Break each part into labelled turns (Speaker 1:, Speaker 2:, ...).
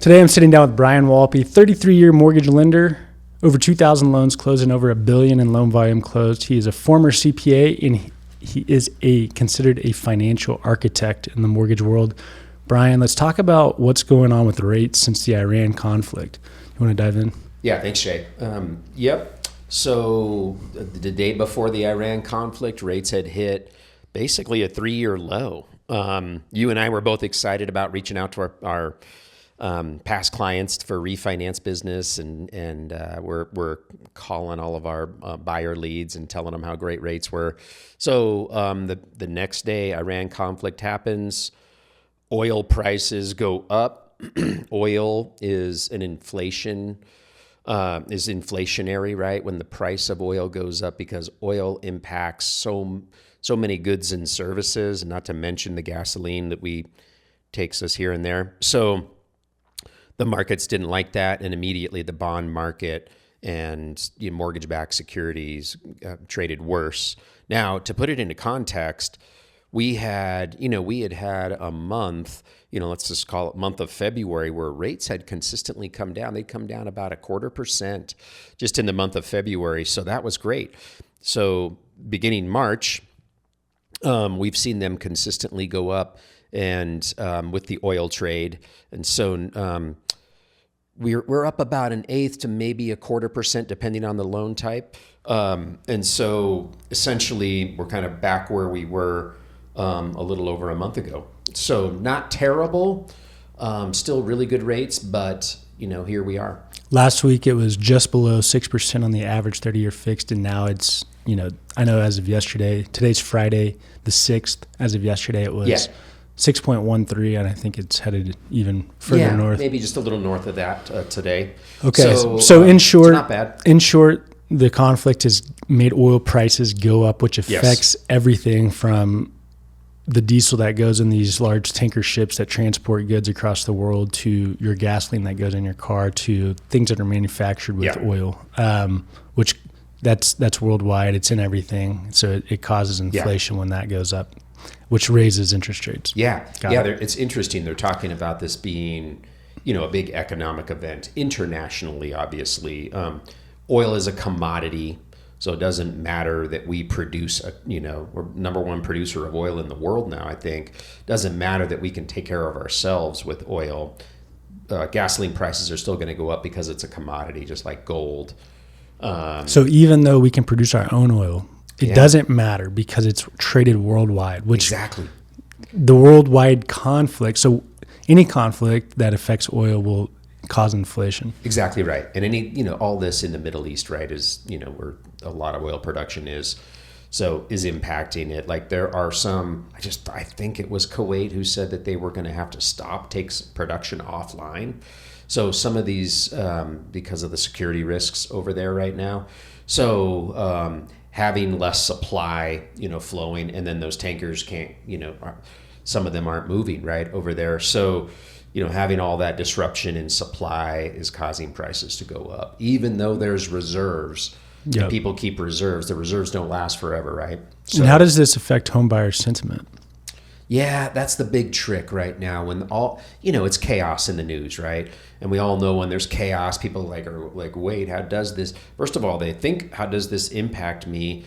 Speaker 1: Today I'm sitting down with Bryan Wallpe, 33-year mortgage lender, over 2,000 loans closed and over $1 billion in loan volume closed. He is a former CPA and he is considered a financial architect in the mortgage world. Bryan, let's talk about what's going on with rates since the Iran conflict. You want to dive in?
Speaker 2: Yeah, thanks, Shay. Yep. So the day before the Iran conflict, rates had hit basically a 3-year low. You and I were both excited about reaching out to our past clients for refinance business, and we're calling all of our buyer leads and telling them how great rates were. So the next day, Iran conflict happens. Oil prices go up. Oil is inflationary, right? When the price of oil goes up, because oil impacts so many goods and services, and not to mention the gasoline that takes us here and there. So the markets didn't like that, and immediately the bond market and mortgage-backed securities traded worse. Now, to put it into context, we had a month, let's just call it month of February, where rates had consistently come down. They'd come down about 0.25% just in the month of February. So that was great. So beginning March, we've seen them consistently go up, and with the oil trade. And so we're up about 1/8 to maybe 0.25%, depending on the loan type. And so essentially we're kind of back where we were a little over a month ago. So not terrible, still really good rates, but here we are.
Speaker 1: Last week it was just below 6% on the average 30-year fixed, and now it's, I know as of yesterday, today's Friday the 6th, as of yesterday it was 6.13, and I think it's headed even further north.
Speaker 2: Maybe just a little north of that today.
Speaker 1: Okay, so in short,
Speaker 2: it's not bad.
Speaker 1: In short, the conflict has made oil prices go up, which affects everything from the diesel that goes in these large tanker ships that transport goods across the world, to your gasoline that goes in your car, to things that are manufactured with oil, which that's worldwide. It's in everything. So it causes inflation when that goes up, which raises interest rates.
Speaker 2: It's interesting. They're talking about this being, a big economic event internationally, obviously. Oil is a commodity. So it doesn't matter that we produce, we're number one producer of oil in the world now, I think. It doesn't matter that we can take care of ourselves with oil. Gasoline prices are still going to go up because it's a commodity, just like gold.
Speaker 1: So even though we can produce our own oil, it doesn't matter because it's traded worldwide, which
Speaker 2: exactly
Speaker 1: the worldwide conflict. So any conflict that affects oil will cause inflation.
Speaker 2: Exactly right. And all this in the Middle East, right, is, where a lot of oil production is impacting it. Like there are some, I think it was Kuwait who said that they were going to have to take production offline. So some of these, because of the security risks over there right now. So having less supply, flowing, and then those tankers can't, some of them aren't moving right over there. So having all that disruption in supply is causing prices to go up, even though there's reserves. And people keep reserves. The reserves don't last forever, right? So,
Speaker 1: and how does this affect home buyer sentiment?
Speaker 2: Yeah, that's the big trick right now. When it's chaos in the news, right? And we all know when there's chaos, people are like, wait, how does this? First of all, they think, how does this impact me?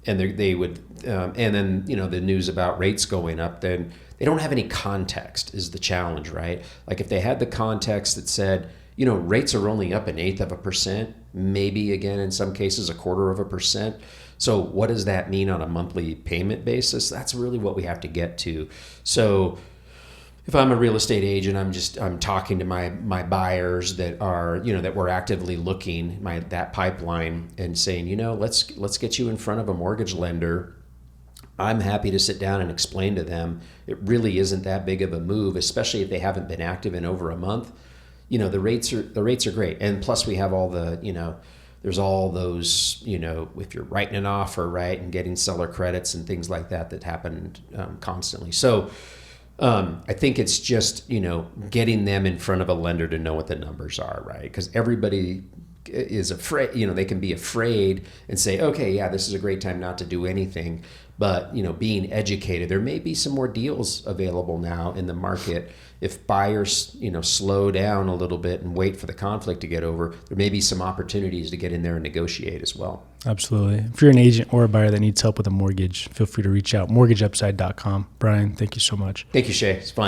Speaker 2: And they would, and then the news about rates going up, then they don't have any context is the challenge, right? Like if they had the context that said, rates are only up 0.1%, maybe again in some cases 0.25%. So what does that mean on a monthly payment basis? That's really what we have to get to. So if I'm a real estate agent, I'm talking to my buyers that are, that we're actively looking that pipeline and saying, let's get you in front of a mortgage lender. I'm happy to sit down and explain to them it really isn't that big of a move, especially if they haven't been active in over a month. The rates are great, and plus we have all the there's all those if you're writing an offer, right, and getting seller credits and things like that happen constantly. So I think it's just getting them in front of a lender to know what the numbers are, right? Because everybody is afraid, they can be afraid and say, okay, yeah, this is a great time not to do anything. But, being educated, there may be some more deals available now in the market. If buyers, slow down a little bit and wait for the conflict to get over, there may be some opportunities to get in there and negotiate as well.
Speaker 1: Absolutely. If you're an agent or a buyer that needs help with a mortgage, feel free to reach out. MortgageUpside.com. Bryan, thank you so much.
Speaker 2: Thank you, Shay. It's fun.